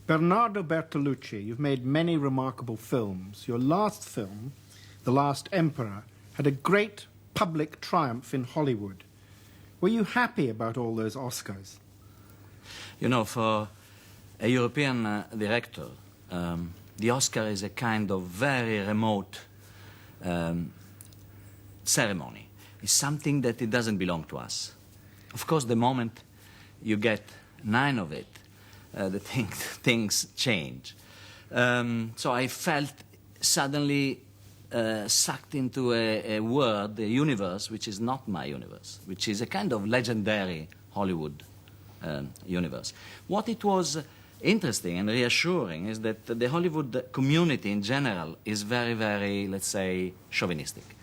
Bernardo Bertolucci, you've made many remarkable films. Your last film, The Last Emperor, had a great public triumph in Hollywood. Were you happy about all those Oscars? You know, for a European director, the Oscar is a kind of very remote ceremony. It's something that it doesn't belong to us. Of course, the moment you get 9 of it, things change. So I felt suddenly sucked into a world, a universe, which is not my universe, which is a kind of legendary Hollywood universe. What it was interesting and reassuring is that the Hollywood community in general is very, very, let's say, chauvinistic.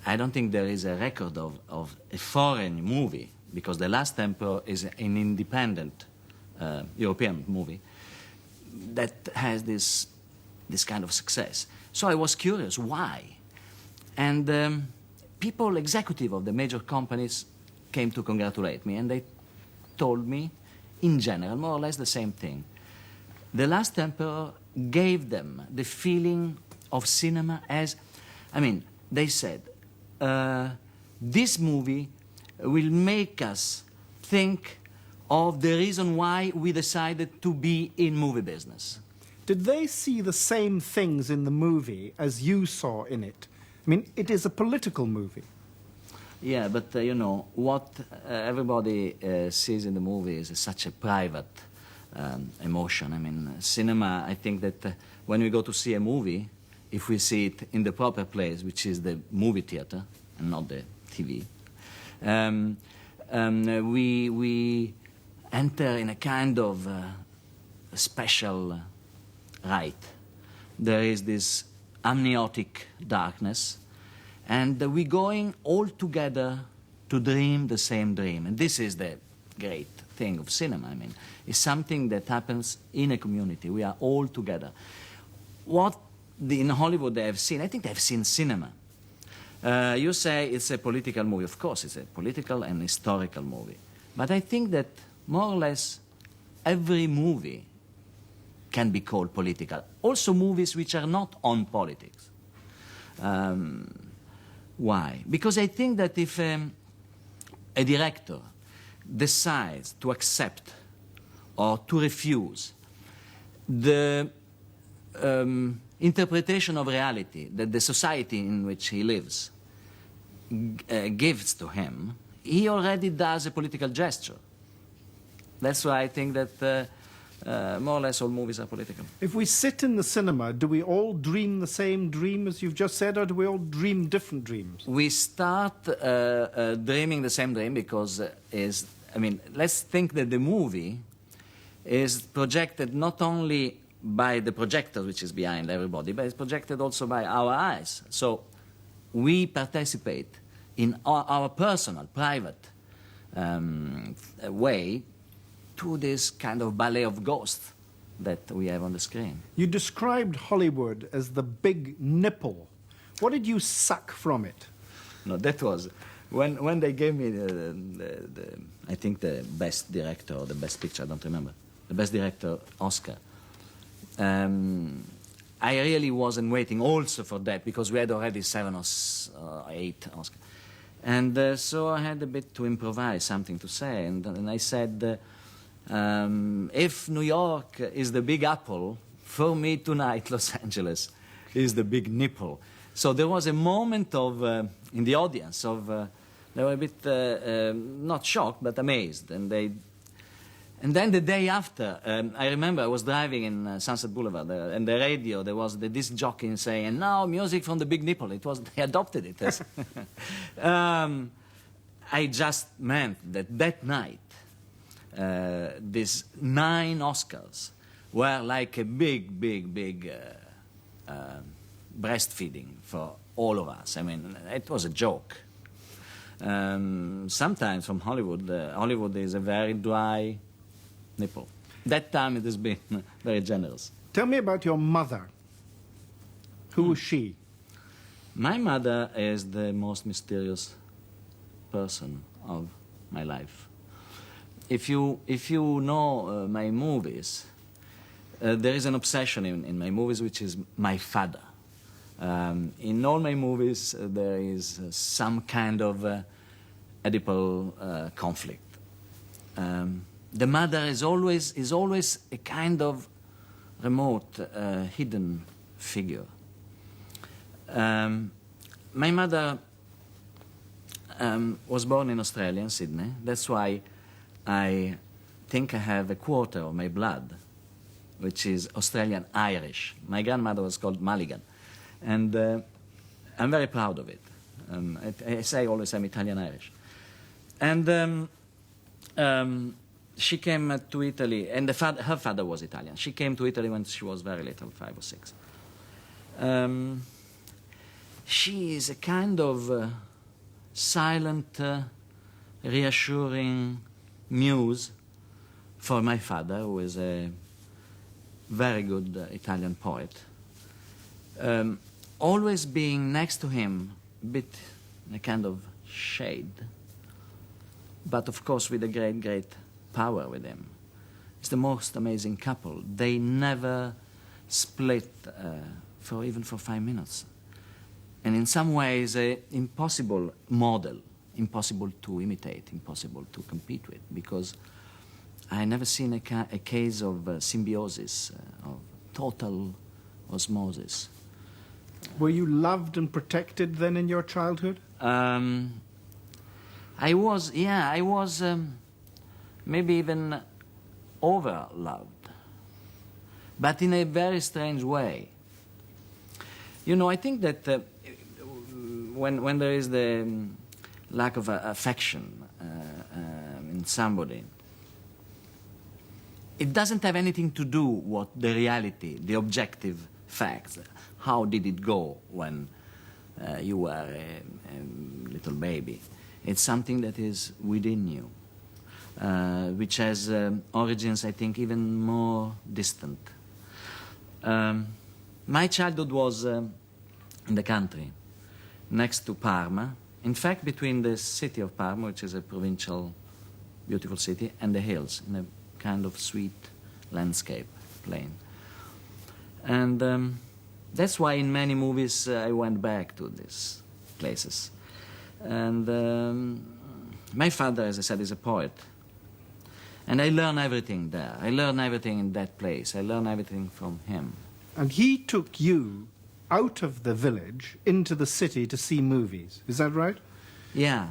I don't think there is a record of a foreign movie, because The Last Emperor is an independent European movie that has this kind of success. So I was curious, why? And people, executive of the major companies, came to congratulate me, and they told me, in general, more or less the same thing. The Last Emperor gave them the feeling of cinema as, I mean, they said, this movie will make us think of the reason why we decided to be in movie business. Did they see the same things in the movie as you saw in it? I mean, it is a political movie. Yeah, but you know, what everybody sees in the movie is such a private emotion. I mean, cinema, I think that when we go to see a movie, if we see it in the proper place, which is the movie theater and not the TV, we enter in a kind of special rite. There is this amniotic darkness, and we're going all together to dream the same dream. And this is the great thing of cinema. I mean, it's something that happens in a community. We are all together. What in Hollywood they have seen, I think they have seen cinema. You say it's a political movie. Of course, it's a political and historical movie. But I think that more or less every movie can be called political. Also movies which are not on politics. Why? Because I think that if a director decides to accept or to refuse the interpretation of reality that the society in which he lives gives to him, he already does a political gesture. That's why I think that more or less all movies are political. If we sit in the cinema, do we all dream the same dream as you've just said, or do we all dream different dreams? We start dreaming the same dream because I mean, let's think that the movie is projected not only by the projector, which is behind everybody, but it's projected also by our eyes. So we participate in our personal, private way to this kind of ballet of ghosts that we have on the screen. You described Hollywood as the big nipple. What did you suck from it? No, that was when they gave me I think the best director or the best picture, I don't remember, the best director Oscar. I really wasn't waiting also for that, because we had already 7 or 8 Oscars. And so I had a bit to improvise, something to say, and I said, if New York is the big apple, for me tonight Los Angeles is the big nipple. So there was a moment of, in the audience, of, they were a bit, not shocked, but amazed. And then the day after, I remember I was driving in Sunset Boulevard, and the radio, there was the disc jockey saying, and now music from the big nipple. It was, they adopted it as I just meant that night, these 9 Oscars were like a big breastfeeding for all of us. I mean, it was a joke. Sometimes from Hollywood, Hollywood is a very dry nipple. That time it has been very generous. Tell me about your mother. Who was she? My mother is the most mysterious person of my life. If you know my movies, there is an obsession in my movies, which is my father. In all my movies, there is some kind of Oedipal conflict. The mother is always a kind of remote, hidden figure. My mother was born in Australia, in Sydney. That's why I think I have a quarter of my blood, which is Australian Irish. My grandmother was called Mulligan. And I'm very proud of it. I say always I'm Italian Irish. And she came to Italy, and her father was Italian. She came to Italy when she was very little, 5 or 6. She is a kind of silent, reassuring muse for my father, who is a very good Italian poet. Always being next to him, a bit in a kind of shade, but of course with a great, great power with him. It's the most amazing couple. They never split even for 5 minutes. And in some ways, an impossible model, impossible to imitate, impossible to compete with, because I never seen a case of symbiosis, of total osmosis. Were you loved and protected then in your childhood? I was maybe even over-loved, but in a very strange way. You know, I think that when there is the lack of affection in somebody, it doesn't have anything to do with the reality, the objective facts. How did it go when you were a little baby? It's something that is within you, which has origins, I think, even more distant. My childhood was in the country, next to Parma. In fact, between the city of Parma, which is a provincial, beautiful city, and the hills, in a kind of sweet landscape, plain. And that's why in many movies I went back to these places. And my father, as I said, is a poet. And I learned everything there. I learned everything in that place. I learned everything from him. And he took you out of the village into the city to see movies. Is that right? Yeah.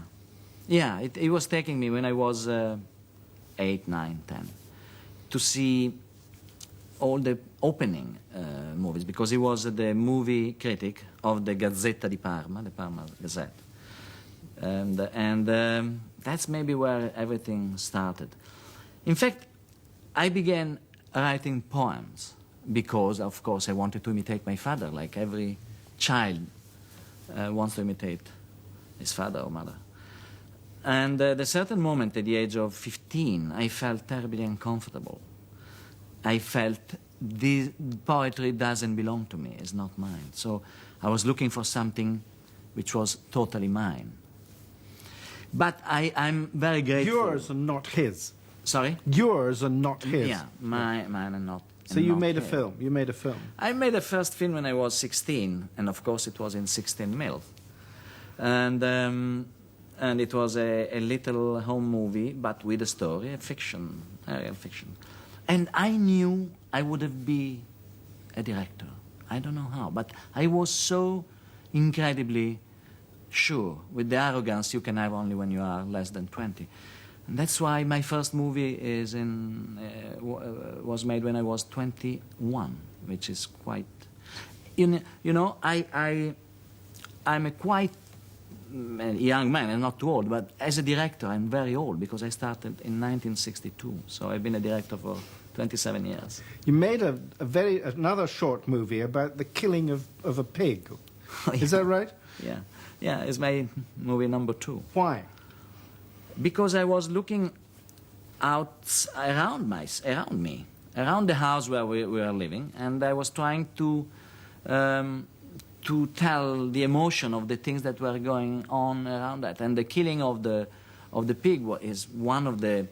Yeah, he was taking me when I was 8, 9, 10 to see all the opening movies, because he was the movie critic of the Gazzetta di Parma, the Parma Gazette. And that's maybe where everything started. In fact, I began writing poems because, of course, I wanted to imitate my father, like every child wants to imitate his father or mother. And at a certain moment, at the age of 15, I felt terribly uncomfortable. I felt this poetry doesn't belong to me, it's not mine. So I was looking for something which was totally mine. But I'm very grateful. Yours and not his. Sorry? Yours and not his. Yeah, mine and not. So you made a film. You made a film. I made a first film when I was 16, and of course it was in 16 mil. And it was a little home movie, but with a story, a fiction, a real fiction. And I knew I would have been a director. I don't know how, but I was so incredibly sure, with the arrogance you can have only when you are less than 20. And that's why my first movie is was made when I was 21, which is quite... You know, I'm a quite young man, and not too old, but as a director I'm very old, because I started in 1962, so I've been a director for 27 years. You made another short movie about the killing of a pig. Oh, yeah. Is that right? Yeah. Yeah, it's my movie number 2. Why? Because I was looking out around me, around the house where we were living, and I was trying to tell the emotion of the things that were going on around that. And the killing of the pig is one of the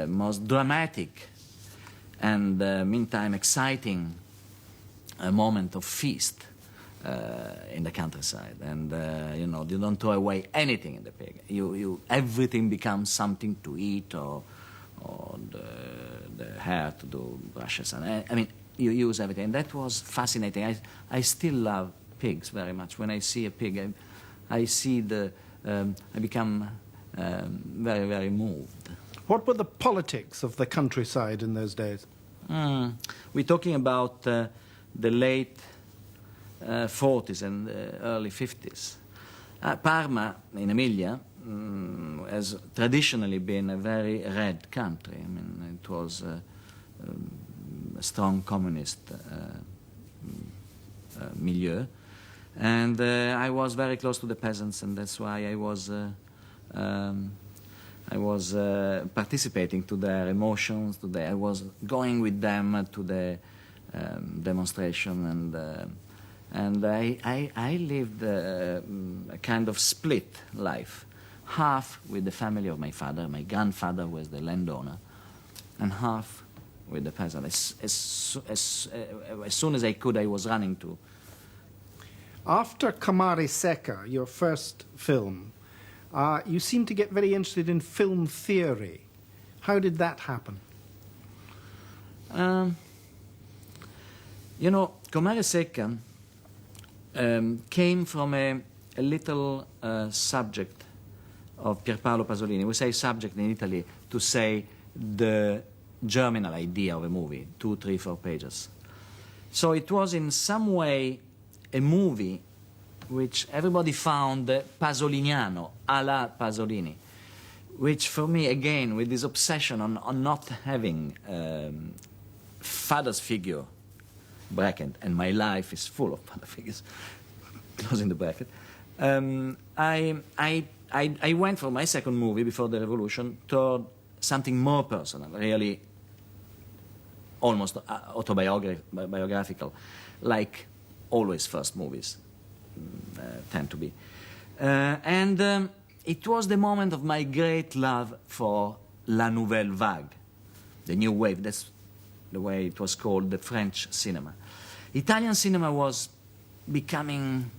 most dramatic and meantime exciting a moment of feast in the countryside. And you know, you don't throw away anything in the pig. Everything becomes something to eat, or the hair to do brushes. And I mean, you use everything. And that was fascinating. I still love pigs very much. When I see a pig, I see I become very, very moved. What were the politics of the countryside in those days? We're talking about the late 40s and early 50s. Parma, in Emilia, has traditionally been a very red country. I mean, it was a strong communist milieu. And I was very close to the peasants, and that's why I was participating to their emotions. I was going with them to the demonstration, and I lived a kind of split life, half with the family of my father. My grandfather was the landowner, and half with the peasant. As soon as I could, I was running to. After Camare Secca, your first film, you seemed to get very interested in film theory. How did that happen? You know, Camare Secca came from a little subject of Pierpaolo Pasolini. We say subject in Italy to say the germinal idea of a movie, 2, 3, 4 pages. So it was in some way a movie which everybody found Pasoliniano, a la Pasolini, which for me, again, with this obsession on not having father's figure, bracket, and my life is full of father figures, closing the bracket, I went for my second movie, Before the Revolution, toward something more personal, really almost autobiographical, like always first movies tend to be. And it was the moment of my great love for La Nouvelle Vague, the new wave. That's the way it was called, the French cinema. Italian cinema was becoming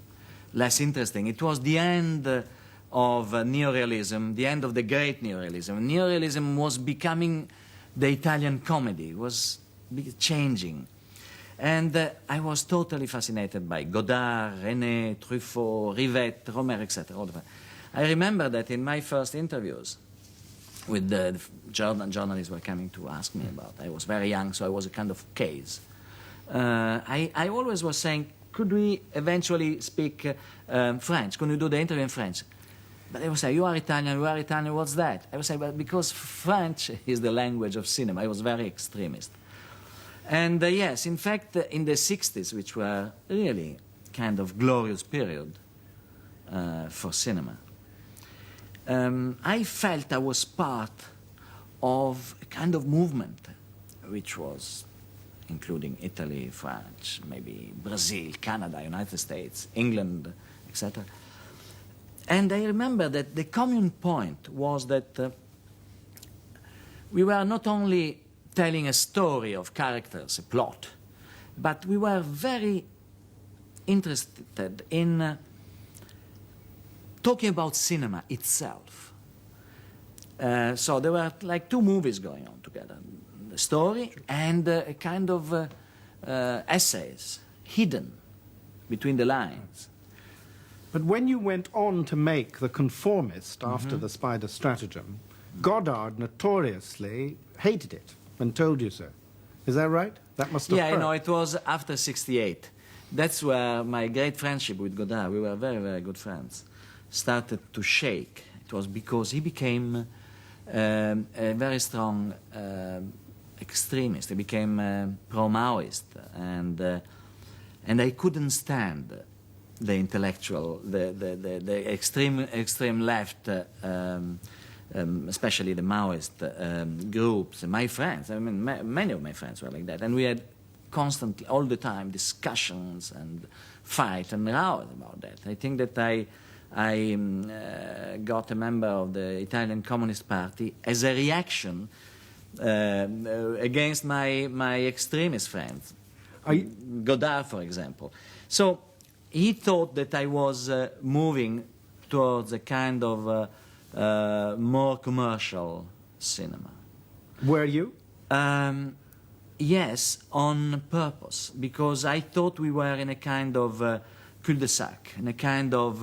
less interesting. It was the end of neorealism, the end of the great neorealism. Neorealism was becoming the Italian comedy, was changing. And I was totally fascinated by Godard, René, Truffaut, Rivette, Romer, etc. All of that. I remember that in my first interviews with the journalists were coming to ask me about, I was very young, so I was a kind of case. I always was saying, could we eventually speak French? Could we do the interview in French? But they would say, you are Italian, what's that? I would say, well, because French is the language of cinema. I was very extremist. And yes, in fact, in the 60s, which were really kind of glorious period for cinema, I felt I was part of a kind of movement, which was including Italy, France, maybe Brazil, Canada, United States, England, etc. And I remember that the common point was that we were not only telling a story of characters, a plot, but we were very interested in talking about cinema itself. So there were like two movies going on together, the story and a kind of essays hidden between the lines. But when you went on to make The Conformist after The Spider Stratagem, Godard notoriously hated it and told you so. Is that right? That must have hurt. Yeah, it was after '68. That's where my great friendship with Godard, we were very, very good friends, started to shake. It was because he became a very strong extremist. He became pro-Maoist, and I couldn't stand the intellectual, the extreme left, especially the Maoist groups. My friends, I mean, many of my friends were like that, and we had constantly, all the time, discussions and fight and rows about that. I think that I got a member of the Italian Communist Party as a reaction against my extremist friends. Are you, Godard, for example. So he thought that I was moving towards a kind of more commercial cinema. were you? Yes, on purpose, because I thought we were in a kind of cul-de-sac, in a kind of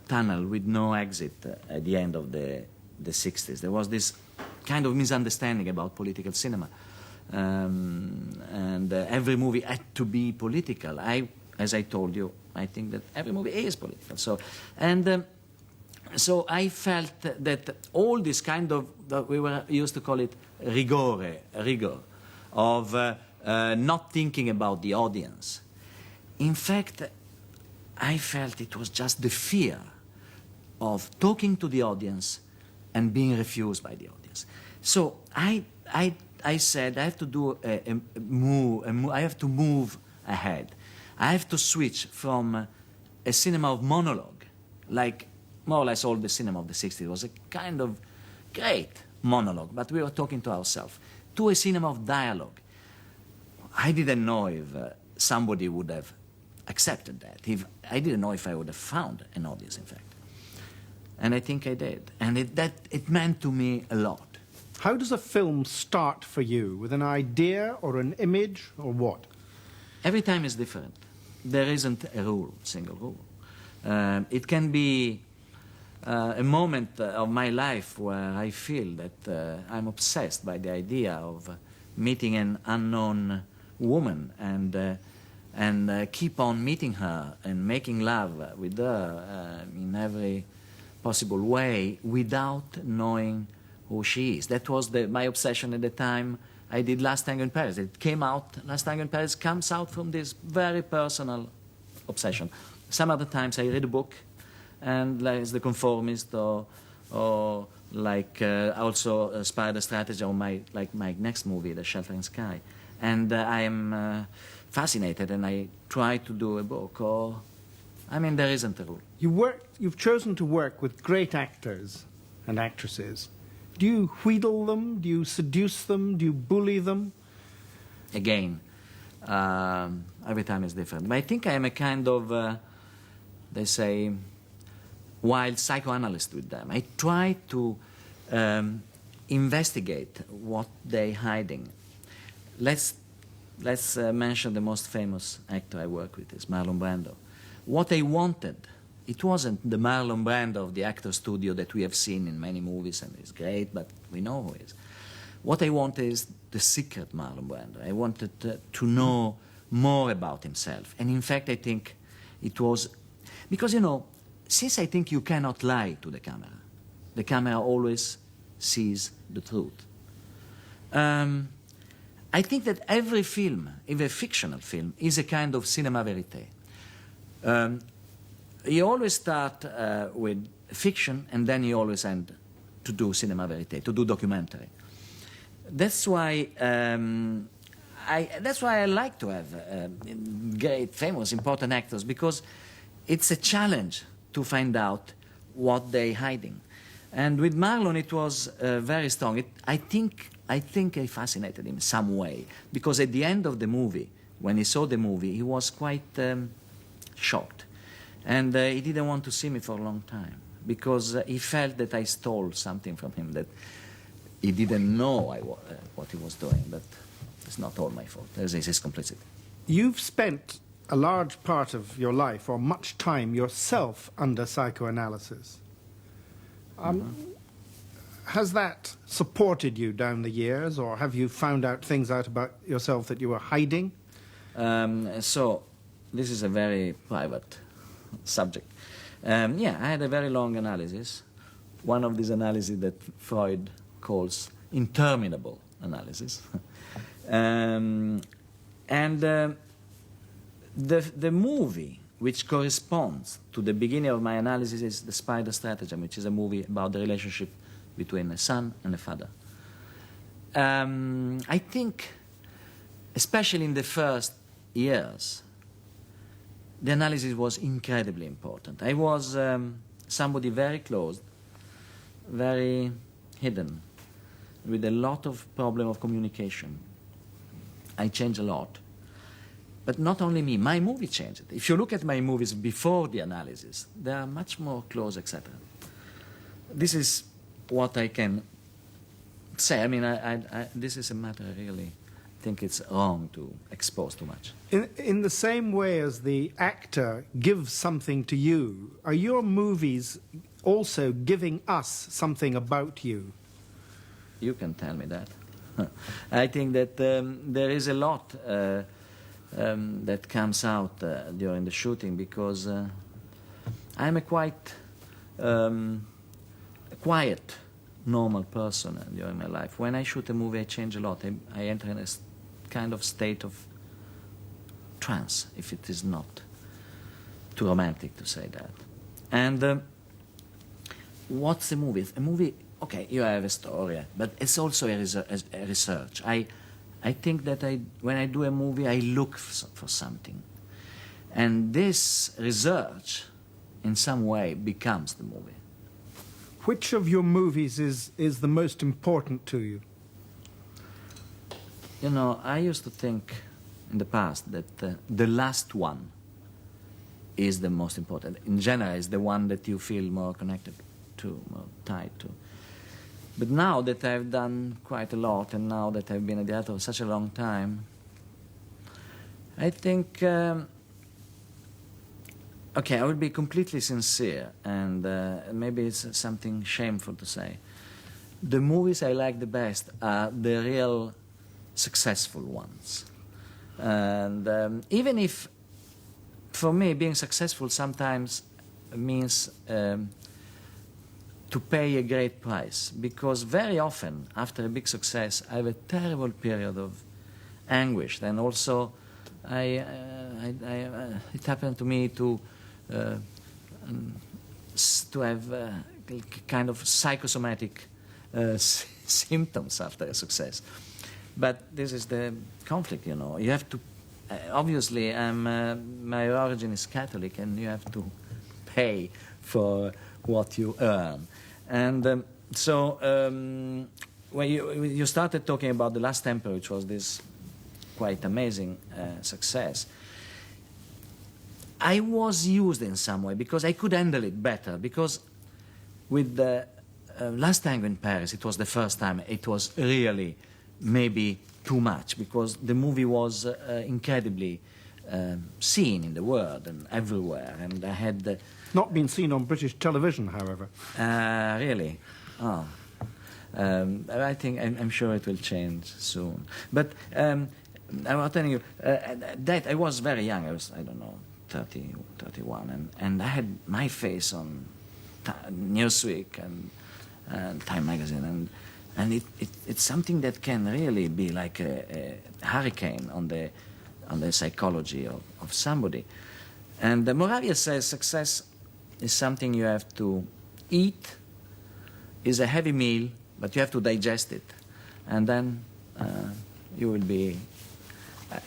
tunnel with no exit at the end of the 60s. There was this kind of misunderstanding about political cinema. And every movie had to be political. As I told you, I think that every movie is political. So I felt that all this kind of, we were used to call it rigor, of not thinking about the audience. In fact, I felt it was just the fear of talking to the audience and being refused by the audience. So I said I have to do a move. I have to move ahead. I have to switch from a cinema of monologue, like more or less all the cinema of the 60s was a kind of great monologue, but we were talking to ourselves, to a cinema of dialogue. I didn't know if somebody would have accepted that. I didn't know if I would have found an audience, in fact. And I think I did. And it meant to me a lot. How does a film start for you? With an idea or an image or what? Every time is different. There isn't a rule, single rule. It can be a moment of my life where I feel that I'm obsessed by the idea of meeting an unknown woman and keep on meeting her and making love with her in every possible way without knowing who she is. That was my obsession at the time I did Last Tango in Paris. It came out, Last Tango in Paris comes out from this very personal obsession. Some other times I read a book, and like The Conformist, or like also Spider Strategy, or my next movie, The Sheltering Sky. And I am fascinated, and I try to do a book, or, I mean, there isn't a rule. You've chosen to work with great actors and actresses. Do you wheedle them? Do you seduce them? Do you bully them? Again, every time is different. But I think I am a kind of, they say, wild psychoanalyst with them. I try to investigate what they're hiding. Let's mention the most famous actor I work with is Marlon Brando. What I wanted, it wasn't the Marlon Brando of the actor studio that we have seen in many movies, and is great, but we know who he is. What I wanted is the secret Marlon Brando. I wanted to know more about himself. And in fact, I think it was, because, you know, since I think you cannot lie to the camera always sees the truth. I think that every film, even a fictional film, is a kind of cinema verite. You always start with fiction, and then you always end to do cinema verite, to do documentary. That's why I like to have great, famous, important actors, because it's a challenge to find out what they're hiding. And with Marlon, it was very strong. I think I fascinated him in some way, because at the end of the movie, when he saw the movie, he was quite shocked. And he didn't want to see me for a long time, because he felt that I stole something from him, that he didn't know what he was doing. But it's not all my fault. There's his complicity. You've spent a large part of your life, or much time yourself, under psychoanalysis. Has that supported you down the years, or have you found out things out about yourself that you were hiding? So this is a very private subject. Yeah, I had a very long analysis. One of these analyses that Freud calls interminable analysis. And the movie which corresponds to the beginning of my analysis is The Spider Stratagem, which is a movie about the relationship between a son and a father. I think, especially in the first years, the analysis was incredibly important. I was somebody very closed, very hidden, with a lot of problem of communication. I change a lot. But not only me, my movie changed. If you look at my movies before the analysis, they are much more close, etc. This is what I can say. I mean, this is a matter I really think it's wrong to expose too much. In the same way as the actor gives something to you, are your movies also giving us something about you? You can tell me that. I think that there is a lot that comes out during the shooting, because I'm a quite quiet, normal person during my life. When I shoot a movie, I change a lot. I enter in a kind of state of trance, if it is not too romantic to say that. And what's a movie? A movie, okay, you have a story, but it's also a research. I think that when I do a movie, I look for something. And this research, in some way, becomes the movie. Which of your movies is the most important to you? You know, I used to think in the past that the last one is the most important. In general, it's the one that you feel more connected to, more tied to. But now that I've done quite a lot, and now that I've been a director for such a long time, I think, okay, I will be completely sincere, and maybe it's something shameful to say. The movies I like the best are the real successful ones. And even if, for me, being successful sometimes means to pay a great price, because very often after a big success I have a terrible period of anguish. And also it happened to me to have kind of psychosomatic symptoms after a success. But this is the conflict, you know. You have to, obviously, my origin is Catholic, and you have to pay for what you earn. And so when you started talking about The Last Emperor, which was this quite amazing success, I was used in some way because I could handle it better. Because with the Last Tango in Paris, it was the first time it was really maybe too much, because the movie was incredibly seen in the world and everywhere, and I had not been seen on British television, however. Really? Oh. I think, I'm sure it will change soon. But I was telling you, that I was very young. I was, I don't know, 30, 31, and I had my face on Newsweek and Time magazine, and it's something that can really be like a hurricane on the psychology of somebody. And Moravia says success is something you have to eat, is a heavy meal, but you have to digest it, and then you will be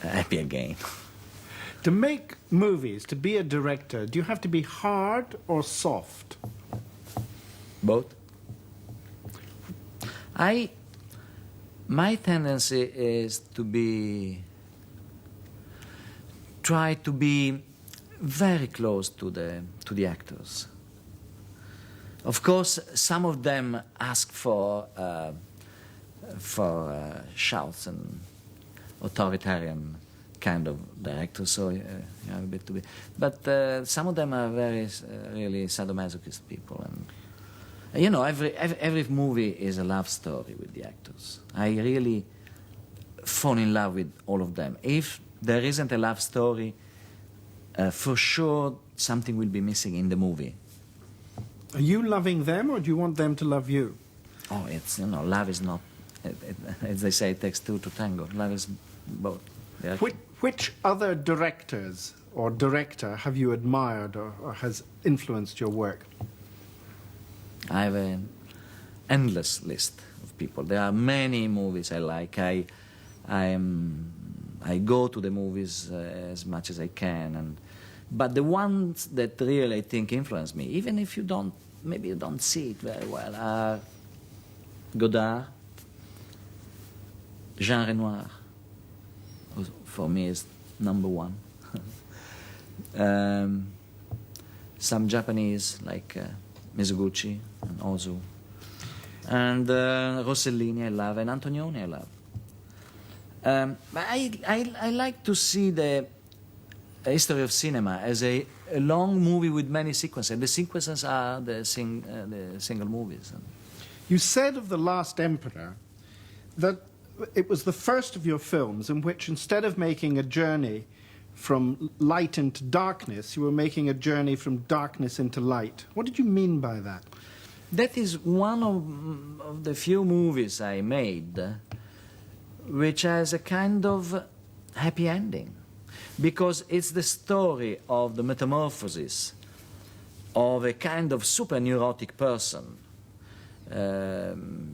happy again. To make movies, to be a director, do you have to be hard or soft? Both. My tendency is to try to be very close to the actors. Of course, some of them ask for shouts and authoritarian kind of directors, so you have a bit to be. But some of them are very really sadomasochist people, and you know, every movie is a love story with the actors. I really fall in love with all of them. If there isn't a love story, for sure something will be missing in the movie. Are you loving them, or do you want them to love you? Oh, it's, you know, love is not, as they say, it takes two to tango. Love is both. Which other directors or director have you admired or has influenced your work? I have an endless list of people. There are many movies I like. I go to the movies as much as I can, but the ones that really I think influence me, even if maybe you don't see it very well, are Godard, Jean Renoir, who for me is number one. Some Japanese like Mizoguchi and Ozu. And Rossellini I love, and Antonioni I love. But I like to see the history of cinema as a long movie with many sequences. The sequences are the single movies. You said of The Last Emperor that it was the first of your films in which, instead of making a journey from light into darkness, you were making a journey from darkness into light. What did you mean by that? That is one of the few movies I made which has a kind of happy ending, because it's the story of the metamorphosis of a kind of super neurotic person,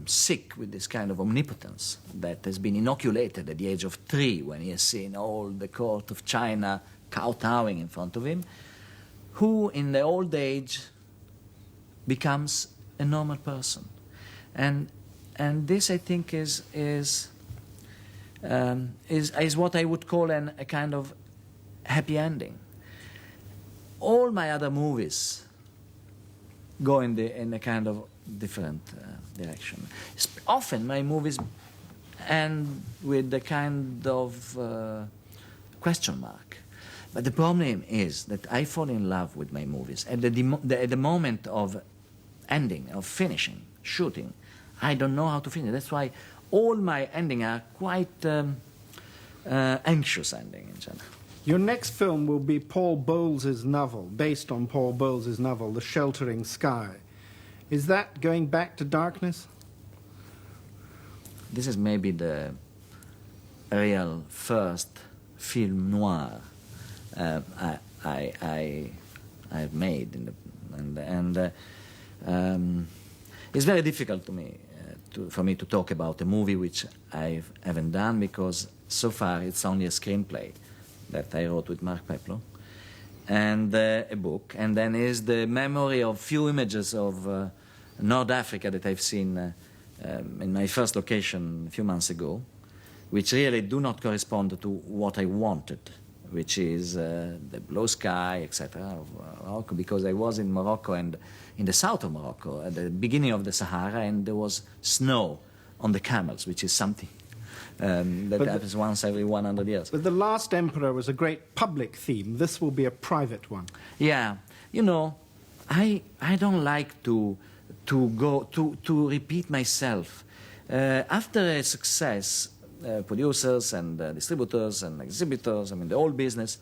sick with this kind of omnipotence that has been inoculated at the age of 3 when he has seen all the court of China kowtowing in front of him, who in the old age becomes a normal person. And this, I think, is what I would call a kind of happy ending. All my other movies go in a kind of different direction. Often my movies end with a kind of question mark. But the problem is that I fall in love with my movies. At the moment of ending, of finishing, shooting, I don't know how to finish. That's why all my endings are quite anxious ending in general. Your next film will be Paul Bowles's novel, based on Paul Bowles's novel, The Sheltering Sky. Is that going back to darkness? This is maybe the real first film noir I've made, it's very difficult to me for me to talk about a movie which I haven't done, because so far it's only a screenplay that I wrote with Mark Peplow, and a book, and then is the memory of few images of North Africa that I've seen in my first location a few months ago, which really do not correspond to what I wanted, which is the blue sky, etc. of Morocco, because I was in Morocco and in the south of Morocco at the beginning of the Sahara, and there was snow on the camels, which is something that happens once every 100 years. But The Last Emperor was a great public theme. This will be a private one. Yeah, you know, I don't like to repeat myself. After a success, producers and distributors and exhibitors, I mean the whole business,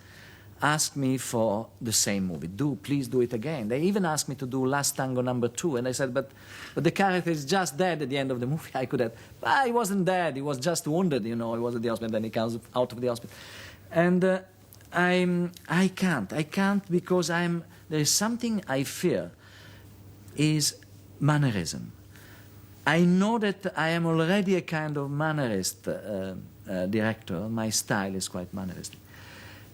asked me for the same movie. Please do it again. They even asked me to do Last Tango #2, and I said, but the character is just dead at the end of the movie. I could have, but he wasn't dead. He was just wounded, you know. He was at the hospital, then he comes out of the hospital, and I can't because there is something I fear is mannerism. I know that I am already a kind of mannerist director. My style is quite manneristic.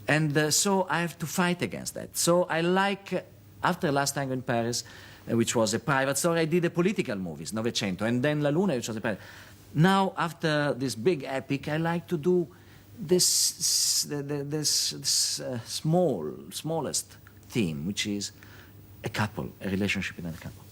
And so I have to fight against that. So I like, after Last Tango in Paris, which was a private story, I did a political movies, Novecento, and then La Luna, which was a private. Now, after this big epic, I like to do this smallest theme, which is a couple, a relationship in a couple.